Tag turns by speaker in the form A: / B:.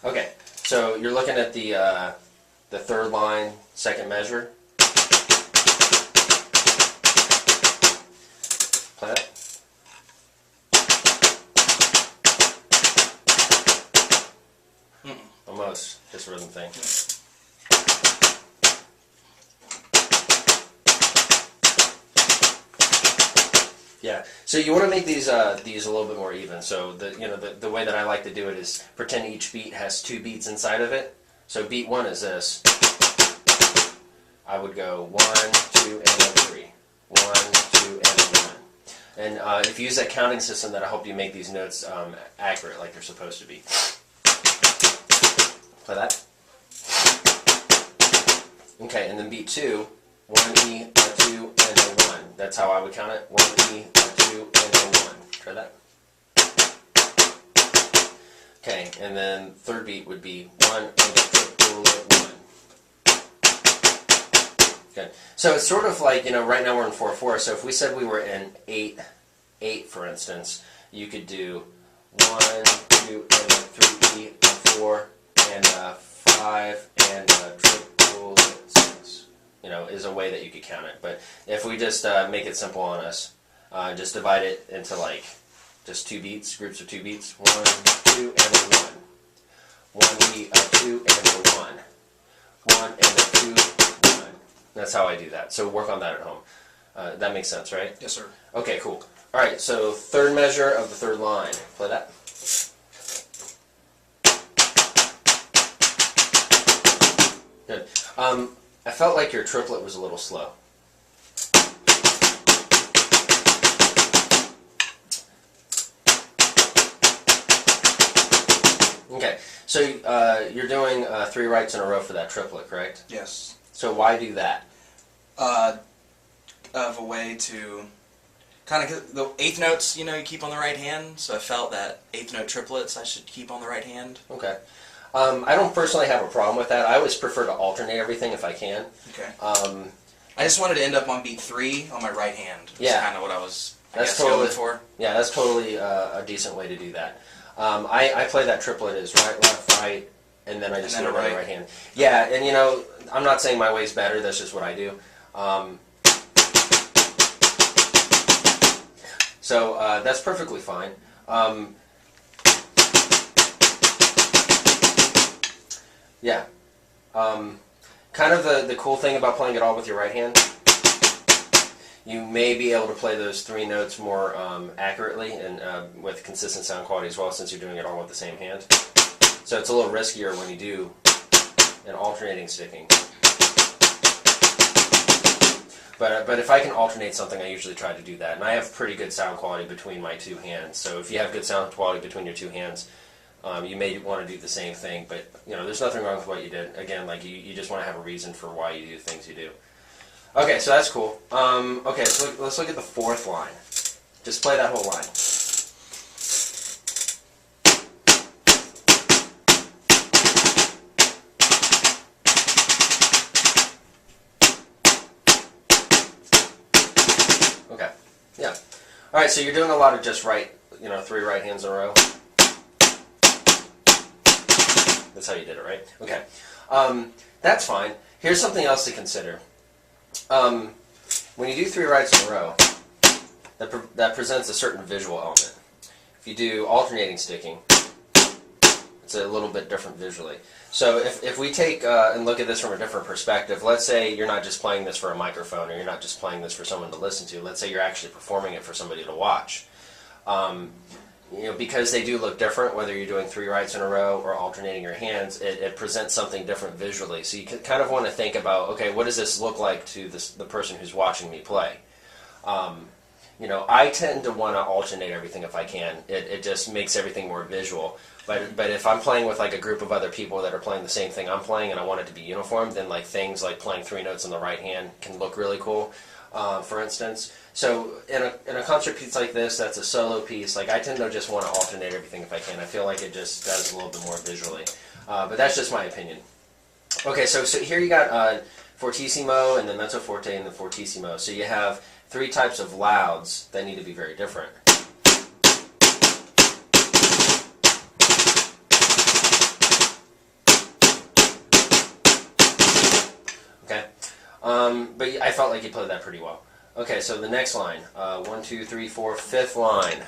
A: Okay, so you're looking at the third line, second measure. Play that. Almost, this rhythm thing. Yeah, so you want to make these a little bit more even. So the way that I like to do it is pretend each beat has 2 beats inside of it. So beat 1 is this. I would go 1, 2, and then 3. 1, 2, and then 1. And if you use that counting system, that'll help you make these notes accurate, like they're supposed to be. Play that. Okay, and then beat 2, 1 E, 2, and then 1. That's how I would count it. 1 E, 2, and then 1. Try that. Okay, and then third beat would be 1 and then 1. Good. So it's sort of like, right now we're in 4/4. So if we said we were in 8/8, for instance, you could do 1, 2, and then 3 E, and 4, and 5, and triple 6. Is a way that you could count it. But if we just make it simple on us, just divide it into like just 2 beats, groups of 2 beats. 1, 2, and then 1. 1 E, 2, and then 1. 1 and then 2, 1. That's how I do that. So work on that at home. That makes sense, right?
B: Yes, sir.
A: Okay, cool. All right, so third measure of the third line. Play that. Good. I felt like your triplet was a little slow. Okay, so you're doing 3 rights in a row for that triplet, correct?
B: Yes.
A: So why do that?
B: Of a way to kind of the 8th notes, you keep on the right hand. So I felt that 8th note triplets I should keep on the right hand.
A: Okay. I don't personally have a problem with that. I always prefer to alternate everything if I can.
B: Okay. I just wanted to end up on beat 3 on my right hand. That's kind of what I was going for.
A: Yeah, that's totally a decent way to do that. I play that triplet as right, left, right, and then I just do it on the right hand. Yeah, and I'm not saying my way's better. That's just what I do. So that's perfectly fine. Yeah. Kind of the cool thing about playing it all with your right hand, you may be able to play those 3 notes more accurately and with consistent sound quality as well, since you're doing it all with the same hand. So it's a little riskier when you do an alternating sticking. But if I can alternate something, I usually try to do that. And I have pretty good sound quality between my 2 hands. So if you have good sound quality between your 2 hands, you may want to do the same thing. But there's nothing wrong with what you did. Again, like you just want to have a reason for why you do things you do. Okay, so that's cool. Okay, so let's look at the 4th line. Just play that whole line. Okay, yeah. All right, so you're doing a lot of just right, 3 right hands in a row. That's how you did it, right? Okay. That's fine. Here's something else to consider. When you do 3 rights in a row, that presents a certain visual element. If you do alternating sticking, it's a little bit different visually. So if we take and look at this from a different perspective, let's say you're not just playing this for a microphone, or you're not just playing this for someone to listen to. Let's say you're actually performing it for somebody to watch. Because they do look different, whether you're doing 3 rights in a row or alternating your hands, it presents something different visually. So you kind of want to think about, okay, what does this look like to the person who's watching me play? I tend to want to alternate everything if I can. It just makes everything more visual. But if I'm playing with like a group of other people that are playing the same thing I'm playing and I want it to be uniform, then like things like playing 3 notes on the right hand can look really cool. For instance. So in a concert piece like this, that's a solo piece, like I tend to just want to alternate everything if I can. I feel like it just does a little bit more visually. But that's just my opinion. Okay, so here you got fortissimo, and then mezzo forte, and then fortissimo. So you have 3 types of louds that need to be very different. Okay, but I felt like you played that pretty well. Okay, so the next line, 1, 2, 3, 4, fifth line.